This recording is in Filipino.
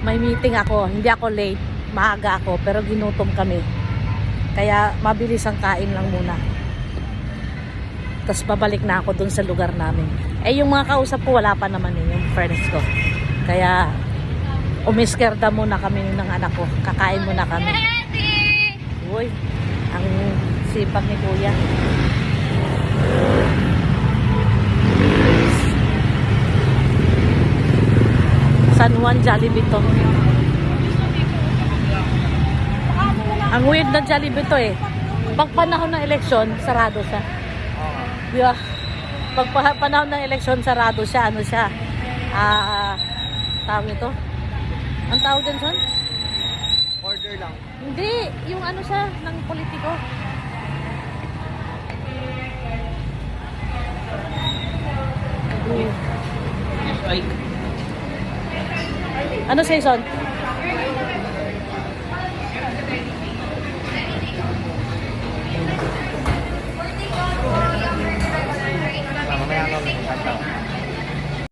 may meeting ako. Hindi ako late. Maaga ako. Pero ginutom kami. Kaya mabilis ang kain lang muna. Tapos babalik na ako dun sa lugar namin. Eh yung mga kausap ko wala pa naman eh. Yung friends ko. Kaya umiskerda muna kami ng anak ko. Kakain muna kami. Uy, ang sipag ni Kuya. San Juan Jollibee to. Ang weird na Jollibee to eh. Pag panahon ng eleksyon, sarado siya. Yeah. Pag panahon ng eleksyon, sarado siya. Ano siya? Tawag ito? Ang tawag din son? Order lang. Hindi. Yung ano siya ng politiko. Strike. Ano season?